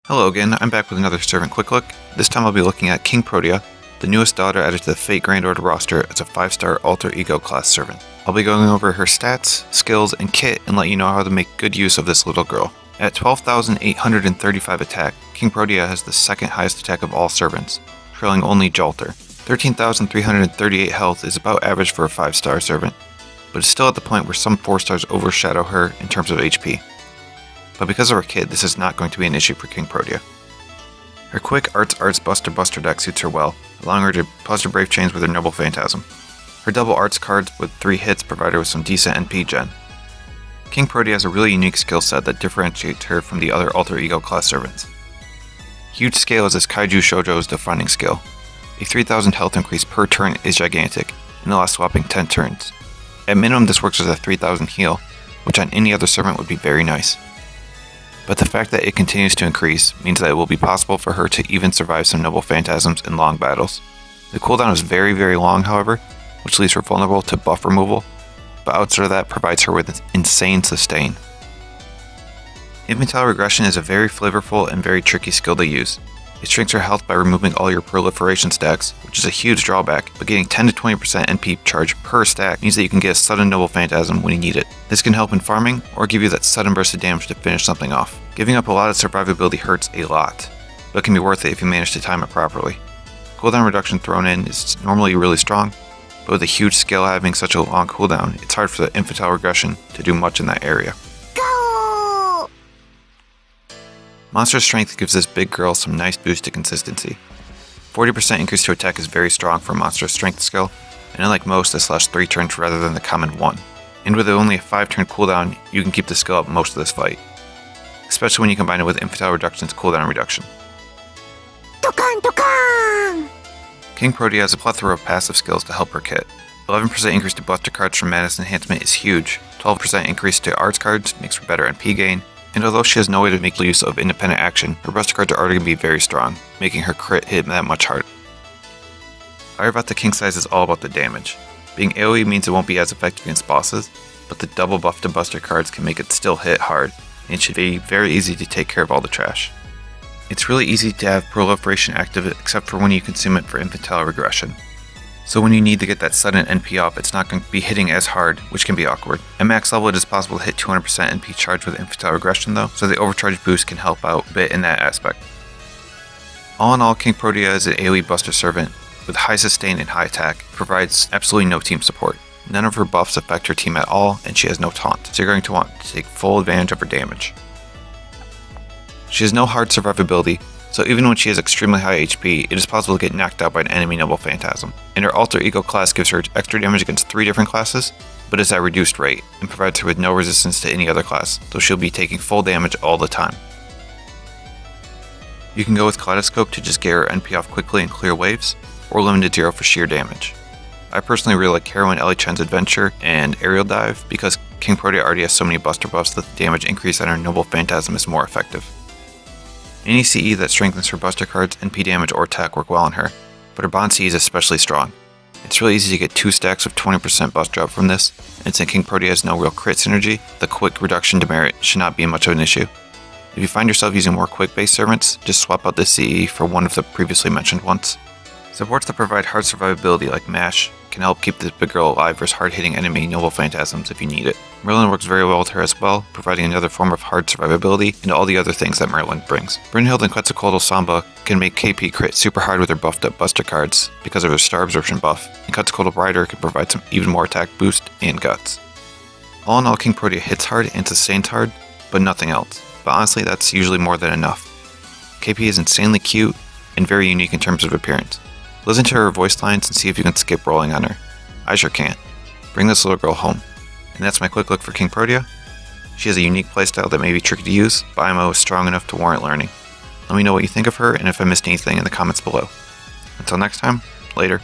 Hello again, I'm back with another Servant Quick Look. This time I'll be looking at Kingprotea, the newest daughter added to the Fate Grand Order roster as a 5-star Alter Ego class servant. I'll be going over her stats, skills, and kit and let you know how to make good use of this little girl. At 12,835 attack, Kingprotea has the second highest attack of all servants, trailing only Jalter. 13,338 health is about average for a 5-star servant, but is still at the point where some 4-stars overshadow her in terms of HP. But because of her kit, this is not going to be an issue for Kingprotea. Her quick Arts Buster deck suits her well, allowing her to pause her Brave Chains with her Noble Phantasm. Her double Arts cards with 3 hits provide her with some decent NP gen. Kingprotea has a really unique skill set that differentiates her from the other Alter Ego class servants. Huge Scale is this Kaiju Shoujo's defining skill. A 3,000 health increase per turn is gigantic, and it lasts whopping 10 turns. At minimum, this works as a 3,000 heal, which on any other servant would be very nice. But the fact that it continues to increase means that it will be possible for her to even survive some Noble Phantasms in long battles. The cooldown is very, very long, however, which leaves her vulnerable to buff removal, but outside of that provides her with insane sustain. Infantile Regression is a very flavorful and very tricky skill to use. It shrinks her health by removing all your proliferation stacks, which is a huge drawback, but getting 10 to 20% NP charge per stack means that you can get a sudden Noble Phantasm when you need it. This can help in farming, or give you that sudden burst of damage to finish something off. Giving up a lot of survivability hurts a lot, but it can be worth it if you manage to time it properly. Cooldown reduction thrown in is normally really strong, but with a huge skill having such a long cooldown, it's hard for the Infantile Regression to do much in that area. Monster Strength gives this big girl some nice boost to consistency. 40% increase to attack is very strong for a Monster Strength skill, and unlike most, this lasts 3 turns rather than the common 1. And with only a 5-turn cooldown, you can keep the skill up most of this fight, especially when you combine it with Infantile Reduction's cooldown reduction. Kingprotea has a plethora of passive skills to help her kit. 11% increase to Buster cards from Madness Enhancement is huge, 12% increase to Arts cards makes for better NP gain, and although she has no way to make use of independent action, her Buster cards are already going to be very strong, making her crit hit that much harder. Ayurvata King Size is all about the damage. Being AoE means it won't be as effective against bosses, but the double buff to Buster cards can make it still hit hard, and it should be very easy to take care of all the trash. It's really easy to have Proliferation active except for when you consume it for Infantile Regression. So when you need to get that sudden NP off, it's not going to be hitting as hard, which can be awkward. At max level, it is possible to hit 200% NP charge with Infantile Regression though, so the overcharge boost can help out a bit in that aspect. All in all, Kingprotea is an AoE Buster servant with high sustain and high attack, provides absolutely no team support. None of her buffs affect her team at all, and she has no taunt, so you're going to want to take full advantage of her damage. She has no hard survivability, so even when she has extremely high HP, it is possible to get knocked out by an enemy Noble Phantasm. And her Alter Ego class gives her extra damage against 3 different classes, but is at reduced rate, and provides her with no resistance to any other class, so she'll be taking full damage all the time. You can go with Kaleidoscope to just get her NP off quickly and clear waves, or Limited Zero for sheer damage. I personally really like Heroine Ellie Chen's Adventure and Aerial Dive, because Kingprotea already has so many Buster buffs that the damage increase on her Noble Phantasm is more effective. Any CE that strengthens her Buster cards, NP damage, or attack work well on her, but her Bond CE is especially strong. It's really easy to get 2 stacks of 20% Buster up from this, and since Kingprotea has no real crit synergy, the quick reduction to merit should not be much of an issue. If you find yourself using more quick-based servants, just swap out this CE for one of the previously mentioned ones. Supports that provide hard survivability like MASH can help keep this big girl alive versus hard-hitting enemy Noble Phantasms if you need it. Merlin works very well with her as well, providing another form of hard survivability and all the other things that Merlin brings. Brynhild and Quetzalcoatl Samba can make KP crit super hard with her buffed up Buster cards because of her Star Absorption buff, and Quetzalcoatl Rider can provide some even more attack boost and guts. All in all, Kingprotea hits hard and sustains hard, but nothing else. But honestly, that's usually more than enough. KP is insanely cute and very unique in terms of appearance. Listen to her voice lines and see if you can skip rolling on her. I sure can't. Bring this little girl home. And that's my quick look for Kingprotea. She has a unique playstyle that may be tricky to use, but IMO is strong enough to warrant learning. Let me know what you think of her and if I missed anything in the comments below. Until next time, later.